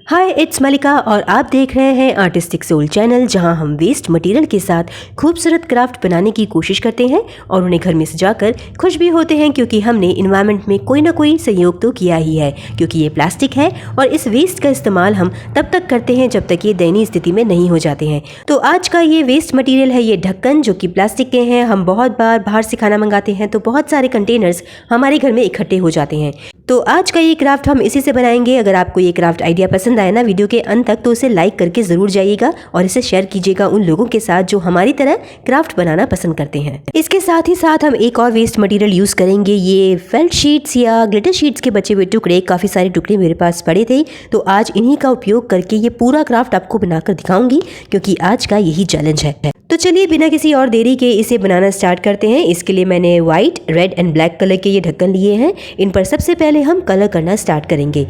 हाय, it's मलिका और आप देख रहे हैं आर्टिस्टिक सोल चैनल, जहां हम वेस्ट मटेरियल के साथ खूबसूरत क्राफ्ट बनाने की कोशिश करते हैं और उन्हें घर में सजाकर खुश भी होते हैं, क्योंकि हमने इन्वायरमेंट में कोई ना कोई सहयोग तो किया ही है। क्योंकि ये प्लास्टिक है और इस वेस्ट का इस्तेमाल हम तब तक करते हैं जब तक ये दयनीय स्थिति में नहीं हो जाते हैं। तो आज का ये वेस्ट मटीरियल है, ये ढक्कन, जो कि प्लास्टिक के हैं। हम बहुत बार बाहर से खाना मंगाते हैं तो बहुत सारे कंटेनर्स हमारे घर में इकट्ठे हो जाते हैं। तो आज का ये क्राफ्ट हम इसी से बनाएंगे। अगर आपको ये क्राफ्ट आइडिया पसंद आया ना वीडियो के अंत तक, तो इसे लाइक करके जरूर जाइएगा और इसे शेयर कीजिएगा उन लोगों के साथ जो हमारी तरह क्राफ्ट बनाना पसंद करते हैं। इसके साथ ही साथ हम एक और वेस्ट मटेरियल यूज करेंगे, ये फेल्ट शीट्स या ग्लिटर शीट्स के बचे हुए टुकड़े। काफी सारे टुकड़े मेरे पास पड़े थे, तो आज इन्हीं का उपयोग करके ये पूरा क्राफ्ट आपको बनाकर दिखाऊंगी, क्योंकि आज का यही चैलेंज है। तो चलिए बिना किसी और देरी के इसे बनाना स्टार्ट करते हैं। इसके लिए मैंने white, red and black colour के ये ढक्कन लिए हैं। इन पर सबसे पहले हम कलर करना स्टार्ट करेंगे।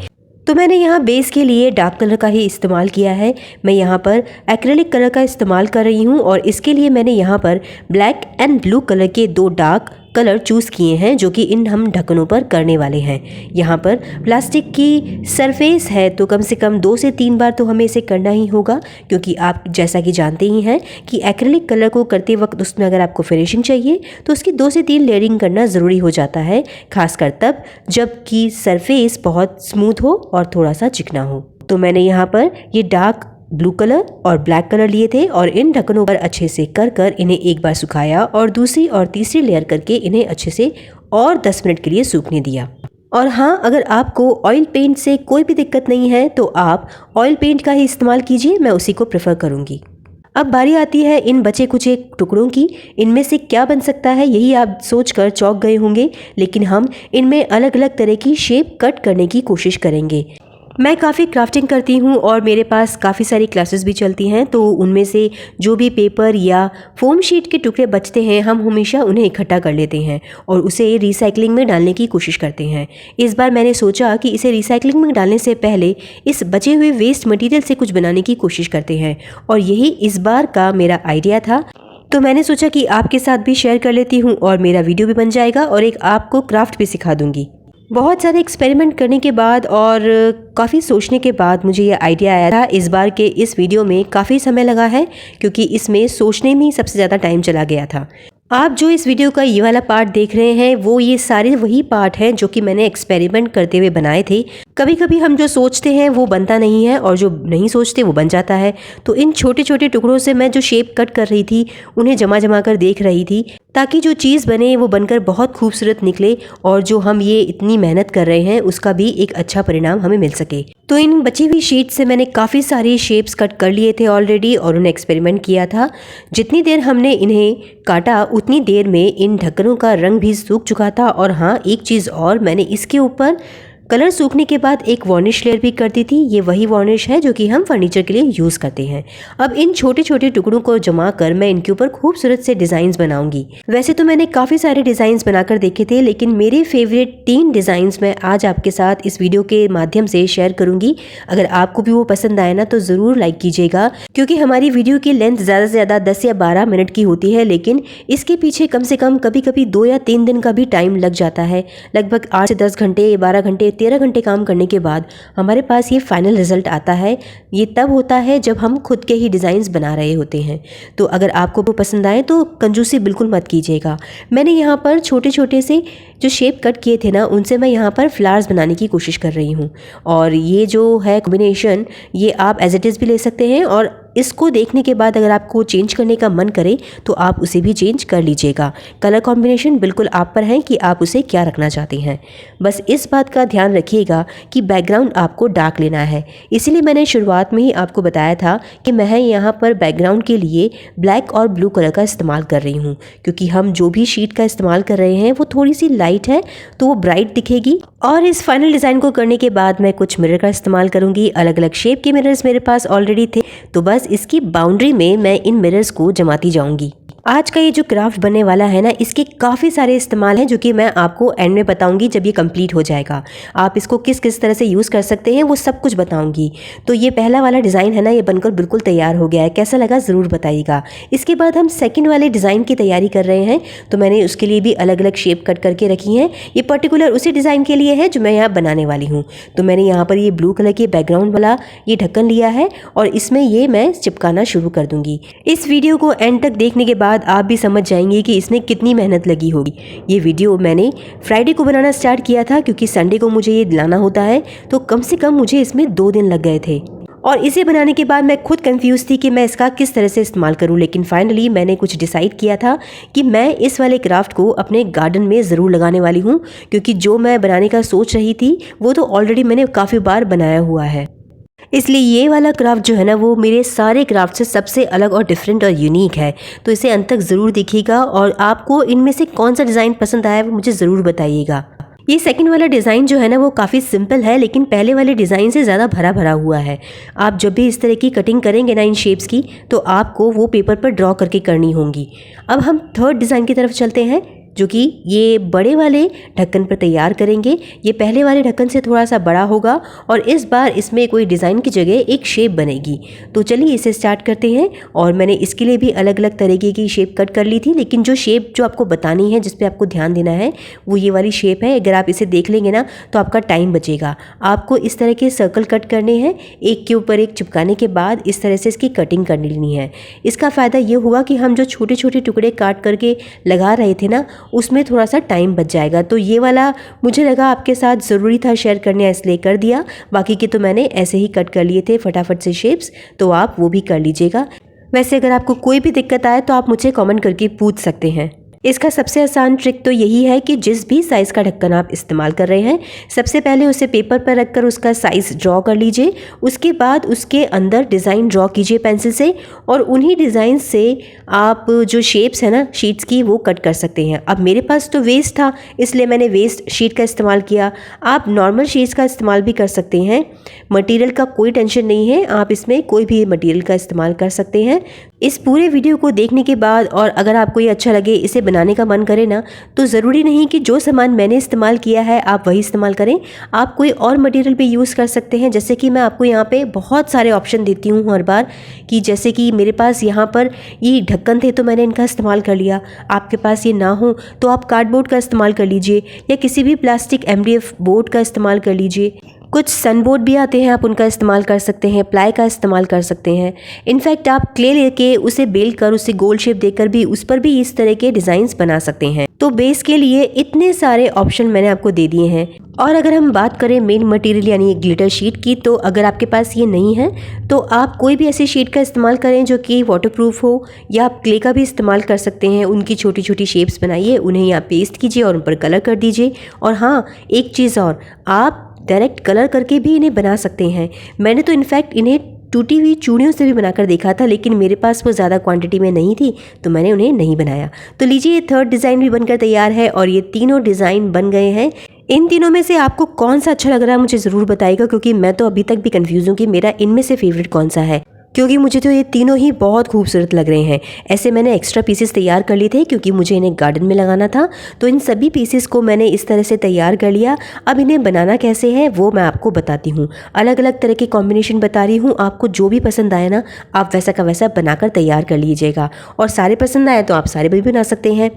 तो मैंने यहाँ बेस के लिए डार्क कलर का ही इस्तेमाल किया है। मैं यहाँ पर एक्रेलिक कलर का इस्तेमाल कर रही हूँ और इसके लिए मैंने यहाँ पर ब्लैक एंड ब्लू कलर के दो डार्क कलर चूज़ किए हैं, जो कि इन हम ढक्कनों पर करने वाले हैं। यहाँ पर प्लास्टिक की सरफेस है तो कम से कम 2 से 3 बार तो हमें इसे करना ही होगा, क्योंकि आप जैसा कि जानते ही हैं कि एक्रेलिक कलर को करते वक्त उसमें अगर आपको फिनिशिंग चाहिए तो उसकी 2 से 3 लेयरिंग करना ज़रूरी हो जाता है, खासकर तब जबकि सरफेस बहुत स्मूथ हो और थोड़ा सा चिकना हो। तो मैंने यहाँ पर ये डार्क ब्लू कलर और ब्लैक कलर लिए थे और इन ढक्कनों पर अच्छे से कर इन्हें एक बार सुखाया और दूसरी और तीसरी लेयर करके इन्हें अच्छे से और 10 मिनट के लिए सूखने दिया। और हाँ, अगर आपको ऑयल पेंट से कोई भी दिक्कत नहीं है तो आप ऑयल पेंट का ही इस्तेमाल कीजिए, मैं उसी को प्रेफर करूँगी। अब बारी आती है इन बचे कुछ एक टुकड़ों की। इनमें से क्या बन सकता है यही आप सोचकर चौंक गए होंगे, लेकिन हम इनमें अलग अलग तरह की शेप कट करने की कोशिश करेंगे। मैं काफ़ी क्राफ्टिंग करती हूँ और मेरे पास काफ़ी सारी क्लासेस भी चलती हैं, तो उनमें से जो भी पेपर या फोम शीट के टुकड़े बचते हैं हम हमेशा उन्हें इकट्ठा कर लेते हैं और उसे रिसाइकलिंग में डालने की कोशिश करते हैं। इस बार मैंने सोचा कि इसे रिसाइकलिंग में डालने से पहले इस बचे हुए वेस्ट मटेरियल से कुछ बनाने की कोशिश करते हैं, और यही इस बार का मेरा आइडिया था। तो मैंने सोचा कि आपके साथ भी शेयर कर लेती हूँ और मेरा वीडियो भी बन जाएगा और एक आपको क्राफ्ट भी सिखा दूँगी। बहुत सारे एक्सपेरिमेंट करने के बाद और काफ़ी सोचने के बाद मुझे ये आइडिया आया था। इस बार के इस वीडियो में काफ़ी समय लगा है, क्योंकि इसमें सोचने में ही सबसे ज़्यादा टाइम चला गया था। आप जो इस वीडियो का ये वाला पार्ट देख रहे हैं वो ये सारे वही पार्ट हैं जो कि मैंने एक्सपेरिमेंट करते हुए बनाए थे। कभी कभी हम जो सोचते हैं वो बनता नहीं है और जो नहीं सोचते वो बन जाता है। तो इन छोटे छोटे टुकड़ों से मैं जो शेप कट कर रही थी उन्हें जमा कर देख रही थी, ताकि जो चीज़ बने वो बनकर बहुत खूबसूरत निकले और जो हम ये इतनी मेहनत कर रहे हैं उसका भी एक अच्छा परिणाम हमें मिल सके। तो इन बची हुई शीट से मैंने काफ़ी सारी शेप्स कट कर लिए थे ऑलरेडी और उन्हें एक्सपेरिमेंट किया था। जितनी देर हमने इन्हें काटा उतनी देर में इन ढक्कनों का रंग भी सूख चुका था। और हाँ, एक चीज़ और, मैंने इसके ऊपर कलर सूखने के बाद एक वार्निश लेयर भी कर दी थी। ये वही वार्निश है जो कि हम फर्नीचर के लिए यूज़ करते हैं। अब इन छोटे छोटे टुकड़ों को जमा कर मैं इनके ऊपर खूबसूरत से डिज़ाइंस बनाऊंगी। वैसे तो मैंने काफ़ी सारे डिज़ाइंस बनाकर देखे थे, लेकिन मेरे फेवरेट 3 डिज़ाइंस मैं आज आपके साथ इस वीडियो के माध्यम से शेयर करूंगी। अगर आपको भी वो पसंद आए ना तो ज़रूर लाइक कीजिएगा, क्योंकि हमारी वीडियो की लेंथ ज़्यादा से ज़्यादा 10 या 12 मिनट की होती है, लेकिन इसके पीछे कम से कम कभी कभी 2 या 3 दिन का भी टाइम लग जाता है। लगभग 8 से 10 घंटे, 12 घंटे, 13 घंटे काम करने के बाद हमारे पास ये फाइनल रिजल्ट आता है। ये तब होता है जब हम खुद के ही डिज़ाइंस बना रहे होते हैं। तो अगर आपको वो पसंद आए तो कंजूसी बिल्कुल मत कीजिएगा। मैंने यहाँ पर छोटे छोटे से जो शेप कट किए थे ना, उनसे मैं यहाँ पर फ्लावर्स बनाने की कोशिश कर रही हूँ। और ये जो है कॉम्बिनेशन, ये आप एज इट इज़ भी ले सकते हैं और इसको देखने के बाद अगर आपको चेंज करने का मन करे तो आप उसे भी चेंज कर लीजिएगा। कलर कॉम्बिनेशन बिल्कुल आप पर है कि आप उसे क्या रखना चाहते हैं। बस इस बात का ध्यान रखिएगा कि बैकग्राउंड आपको डार्क लेना है। इसीलिए मैंने शुरुआत में ही आपको बताया था कि मैं यहाँ पर बैकग्राउंड के लिए ब्लैक और ब्लू कलर का इस्तेमाल कर रही हूँ, क्योंकि हम जो भी शीट का इस्तेमाल कर रहे हैं वो थोड़ी सी लाइट है तो वो ब्राइट दिखेगी। और इस फाइनल डिज़ाइन को करने के बाद मैं कुछ मिरर का इस्तेमाल करूँगी। अलग अलग शेप के मिरर्स मेरे पास ऑलरेडी थे, तो बस इसकी बाउंड्री में मैं इन मिरर्स को जमाती जाऊँगी। आज का ये जो क्राफ्ट बनने वाला है ना, इसके काफ़ी सारे इस्तेमाल हैं जो कि मैं आपको एंड में बताऊंगी जब ये कंप्लीट हो जाएगा। आप इसको किस किस तरह से यूज़ कर सकते हैं वो सब कुछ बताऊंगी। तो ये पहला वाला डिज़ाइन है ना, ये बनकर बिल्कुल तैयार हो गया है। कैसा लगा ज़रूर बताइएगा। इसके बाद हम सेकेंड वाले डिज़ाइन की तैयारी कर रहे हैं। तो मैंने उसके लिए भी अलग अलग शेप कट करके रखी हैं। ये पर्टिकुलर उसी डिज़ाइन के लिए है जो मैं यहाँ बनाने वाली हूँ। तो मैंने यहाँ पर ये ब्लू कलर की बैकग्राउंड वाला ये ढक्कन लिया है और इसमें ये मैं चिपकाना शुरू कर दूँगी। इस वीडियो को एंड तक देखने के बाद आप भी समझ जाएंगे कि इसमें कितनी मेहनत लगी होगी। ये वीडियो मैंने फ्राइडे को बनाना स्टार्ट किया था क्योंकि संडे को मुझे ये लाना होता है, तो कम से कम मुझे इसमें 2 दिन लग गए थे। और इसे बनाने के बाद मैं खुद कंफ्यूज थी कि मैं इसका किस तरह से इस्तेमाल करूं, लेकिन फाइनली मैंने कुछ डिसाइड किया था कि मैं इस वाले क्राफ्ट को अपने गार्डन में ज़रूर लगाने वाली हूं, क्योंकि जो मैं बनाने का सोच रही थी वो तो ऑलरेडी मैंने काफ़ी बार बनाया हुआ है। इसलिए ये वाला क्राफ्ट जो है ना, वो मेरे सारे क्राफ्ट से सबसे अलग और डिफरेंट और यूनिक है। तो इसे अंत तक ज़रूर देखिएगा और आपको इनमें से कौन सा डिज़ाइन पसंद आया वो मुझे ज़रूर बताइएगा। ये सेकंड वाला डिज़ाइन जो है ना, वो काफ़ी सिंपल है, लेकिन पहले वाले डिज़ाइन से ज़्यादा भरा भरा हुआ है। आप जब भी इस तरह की कटिंग करेंगे ना इन शेप्स की, तो आपको वो पेपर पर ड्रॉ करके करनी होंगी। अब हम थर्ड डिज़ाइन की तरफ चलते हैं, जो कि ये बड़े वाले ढक्कन पर तैयार करेंगे। ये पहले वाले ढक्कन से थोड़ा सा बड़ा होगा और इस बार इसमें कोई डिज़ाइन की जगह एक शेप बनेगी। तो चलिए इसे स्टार्ट करते हैं। और मैंने इसके लिए भी अलग अलग तरीके की शेप कट कर ली थी, लेकिन जो शेप जो आपको बतानी है, जिस पे आपको ध्यान देना है, वो ये वाली शेप है। अगर आप इसे देख लेंगे ना तो आपका टाइम बचेगा। आपको इस तरह के सर्कल कट करने हैं, एक के ऊपर एक चिपकाने के बाद इस तरह से इसकी कटिंग कर लेनी है। इसका फ़ायदा ये हुआ कि हम जो छोटे छोटे टुकड़े काट करके लगा रहे थे ना, उसमें थोड़ा सा टाइम बच जाएगा। तो ये वाला मुझे लगा आपके साथ ज़रूरी था शेयर करने, इसलिए कर दिया। बाकी के तो मैंने ऐसे ही कट कर लिए थे फटाफट से शेप्स, तो आप वो भी कर लीजिएगा। वैसे अगर आपको कोई भी दिक्कत आए तो आप मुझे कमेंट करके पूछ सकते हैं। इसका सबसे आसान ट्रिक तो यही है कि जिस भी साइज़ का ढक्कन आप इस्तेमाल कर रहे हैं, सबसे पहले उसे पेपर पर रखकर उसका साइज़ ड्रॉ कर लीजिए। उसके बाद उसके अंदर डिज़ाइन ड्रॉ कीजिए पेंसिल से, और उन्हीं डिज़ाइन से आप जो शेप्स है ना शीट्स की, वो कट कर सकते हैं। अब मेरे पास तो वेस्ट था, इसलिए मैंने वेस्ट शीट का इस्तेमाल किया। आप नॉर्मल शीट्स का इस्तेमाल भी कर सकते हैं। मटेरियल का कोई टेंशन नहीं है, आप इसमें कोई भी मटेरियल का इस्तेमाल कर सकते हैं। इस पूरे वीडियो को देखने के बाद और अगर आपको ये अच्छा लगे, इसे बनाने का मन करे ना, तो ज़रूरी नहीं कि जो सामान मैंने इस्तेमाल किया है आप वही इस्तेमाल करें। आप कोई और मटेरियल भी यूज़ कर सकते हैं। जैसे कि मैं आपको यहाँ पे बहुत सारे ऑप्शन देती हूँ हर बार, कि जैसे कि मेरे पास यहाँ पर ये ढक्कन थे तो मैंने इनका इस्तेमाल कर लिया। आपके पास ये ना हो तो आप कार्डबोर्ड का इस्तेमाल कर लीजिए, या किसी भी प्लास्टिक MDF बोर्ड का इस्तेमाल कर लीजिए। कुछ सन बोर्ड भी आते हैं, आप उनका इस्तेमाल कर सकते हैं। प्लाई का इस्तेमाल कर सकते हैं। इनफैक्ट आप क्ले लेके उसे बेल कर उसे गोल शेप देकर भी उस पर भी इस तरह के डिज़ाइंस बना सकते हैं। तो बेस के लिए इतने सारे ऑप्शन मैंने आपको दे दिए हैं। और अगर हम बात करें मेन मटेरियल यानी ग्लिटर शीट की, तो अगर आपके पास ये नहीं है तो आप कोई भी ऐसी शीट का इस्तेमाल करें जो कि वाटरप्रूफ हो, या आप क्ले का भी इस्तेमाल कर सकते हैं। उनकी छोटी छोटी शेप्स बनाइए, उन्हें यहाँ पेस्ट कीजिए और उन पर कलर कर दीजिए। और हाँ, एक चीज़ और, आप डायरेक्ट कलर करके भी इन्हें बना सकते हैं। मैंने तो इनफैक्ट इन्हें टूटी हुई चूड़ियों से भी बनाकर देखा था, लेकिन मेरे पास वो ज़्यादा क्वांटिटी में नहीं थी तो मैंने उन्हें नहीं बनाया। तो लीजिए, ये थर्ड डिज़ाइन भी बनकर तैयार है और ये तीनों डिज़ाइन बन गए हैं। इन तीनों में से आपको कौन सा अच्छा लग रहा है मुझे ज़रूर बताइएगा, क्योंकि मैं तो अभी तक भी कंफ्यूज हूँ कि मेरा इनमें से फेवरेट कौन सा है, क्योंकि मुझे तो ये तीनों ही बहुत खूबसूरत लग रहे हैं। ऐसे मैंने एक्स्ट्रा पीसेस तैयार कर लिए थे क्योंकि मुझे इन्हें गार्डन में लगाना था। तो इन सभी पीसेस को मैंने इस तरह से तैयार कर लिया। अब इन्हें बनाना कैसे है वो मैं आपको बताती हूँ। अलग अलग तरह के कॉम्बिनेशन बता रही हूँ, आपको जो भी पसंद आए ना, आप वैसा का वैसा बनाकर तैयार कर लीजिएगा। और सारे पसंद आए तो आप सारे भी बना सकते हैं।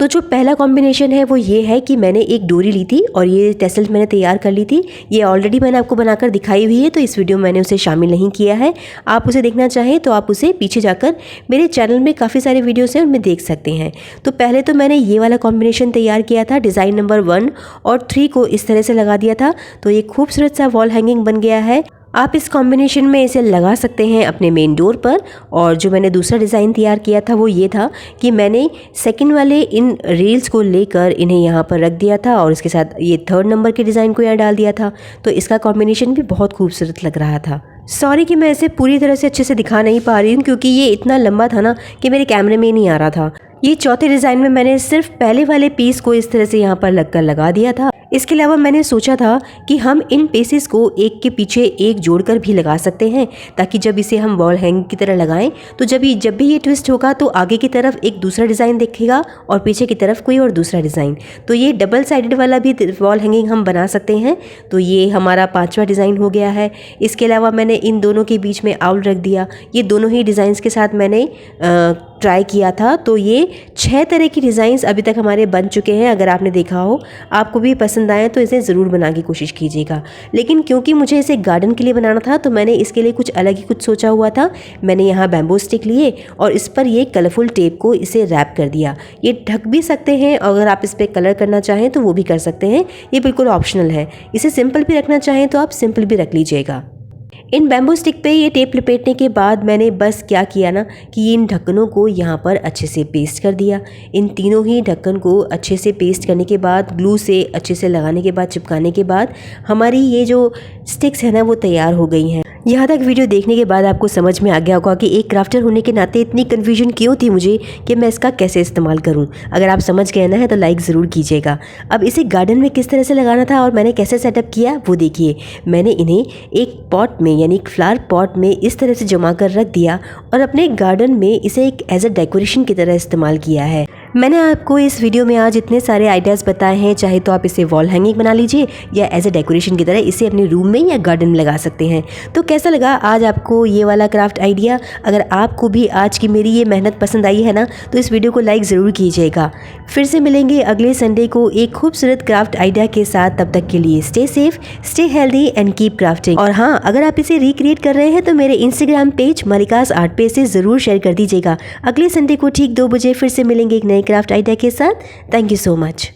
तो जो पहला कॉम्बिनेशन है वो ये है कि मैंने एक डोरी ली थी और ये टेसल्स मैंने तैयार कर ली थी। ये ऑलरेडी मैंने आपको बनाकर दिखाई हुई है, तो इस वीडियो में मैंने उसे शामिल नहीं किया है। आप उसे देखना चाहें तो आप उसे पीछे जाकर मेरे चैनल में काफ़ी सारे वीडियोस हैं, उनमें देख सकते हैं। तो पहले तो मैंने ये वाला कॉम्बिनेशन तैयार किया था। डिज़ाइन नंबर 1 और 3 को इस तरह से लगा दिया था, तो ये खूबसूरत सा वॉल हैंगिंग बन गया है। आप इस कॉम्बिनेशन में इसे लगा सकते हैं अपने मेन डोर पर। और जो मैंने दूसरा डिज़ाइन तैयार किया था वो ये था कि मैंने सेकंड वाले इन रील्स को लेकर इन्हें यहाँ पर रख दिया था और इसके साथ ये थर्ड नंबर के डिज़ाइन को यहाँ डाल दिया था। तो इसका कॉम्बिनेशन भी बहुत खूबसूरत लग रहा था। सॉरी कि मैं इसे पूरी तरह से अच्छे से दिखा नहीं पा रही हूँ, क्योंकि ये इतना लंबा था ना कि मेरे कैमरे में नहीं आ रहा था। ये चौथे डिज़ाइन में मैंने सिर्फ पहले वाले पीस को इस तरह से यहाँ पर लगकर लगा दिया था। इसके अलावा मैंने सोचा था कि हम इन पीसेस को एक के पीछे एक जोड़कर भी लगा सकते हैं, ताकि जब इसे हम वॉल हैंग की तरह लगाएं तो जब भी ये ट्विस्ट होगा तो आगे की तरफ एक दूसरा डिज़ाइन दिखेगा और पीछे की तरफ कोई और दूसरा डिज़ाइन। तो ये डबल साइडेड वाला भी वॉल हैंगिंग हम बना सकते हैं। तो ये हमारा 5वां डिज़ाइन हो गया है। इसके अलावा मैंने इन दोनों के बीच में आउल रख दिया। ये दोनों ही डिज़ाइंस के साथ मैंने ट्राई किया था। तो ये 6 तरह की डिज़ाइंस अभी तक हमारे बन चुके हैं। अगर आपने देखा हो, आपको भी पसंद आए तो इसे ज़रूर बना की कोशिश कीजिएगा। लेकिन क्योंकि मुझे इसे गार्डन के लिए बनाना था तो मैंने इसके लिए कुछ अलग ही कुछ सोचा हुआ था। मैंने यहाँ बैम्बू स्टिक लिए और इस पर ये कलरफुल टेप को इसे रैप कर दिया। ये ढक भी सकते हैं, अगर आप इस पर कलर करना चाहें तो वो भी कर सकते हैं, ये बिल्कुल ऑप्शनल है। इसे सिंपल भी रखना चाहें तो आप सिंपल भी रख लीजिएगा। इन बैम्बू स्टिक पे ये टेप लपेटने के बाद मैंने बस क्या किया ना कि इन ढक्कनों को यहाँ पर अच्छे से पेस्ट कर दिया। इन तीनों ही ढक्कन को अच्छे से पेस्ट करने के बाद, ग्लू से अच्छे से लगाने के बाद, चिपकाने के बाद हमारी ये जो स्टिक्स है ना वो तैयार हो गई हैं। यहाँ तक वीडियो देखने के बाद आपको समझ में आ गया होगा कि एक क्राफ्टर होने के नाते इतनी कन्फ्यूजन क्यों थी मुझे कि मैं इसका कैसे इस्तेमाल करूँ। अगर आप समझ गए ना है तो लाइक ज़रूर कीजिएगा। अब इसे गार्डन में किस तरह से लगाना था और मैंने कैसे सेटअप किया वो देखिए। मैंने इन्हें एक पॉट में यानी एक फ्लावर पॉट में इस तरह से जमा कर रख दिया और अपने गार्डन में इसे एक एज अ डेकोरेशन की तरह इस्तेमाल किया है। मैंने आपको इस वीडियो में आज इतने सारे आइडियाज़ बताए हैं। चाहे तो आप इसे वॉल हैंगिंग बना लीजिए या एज अ डेकोरेशन की तरह इसे अपने रूम में या गार्डन में लगा सकते हैं। तो कैसा लगा आज आपको ये वाला क्राफ्ट आइडिया? अगर आपको भी आज की मेरी ये मेहनत पसंद आई है ना तो इस वीडियो को लाइक ज़रूर कीजिएगा। फिर से मिलेंगे अगले संडे को एक खूबसूरत क्राफ्ट आइडिया के साथ। तब तक के लिए stay safe, stay healthy and keep crafting. और हाँ, अगर आप इसे रिक्रिएट कर रहे हैं तो मेरे इंस्टाग्राम पेज मलिकास आर्ट पेज से ज़रूर शेयर कर दीजिएगा। अगले संडे को ठीक 2 बजे फिर से मिलेंगे एक नए क्राफ्ट आइडिया के साथ। Thank you so much.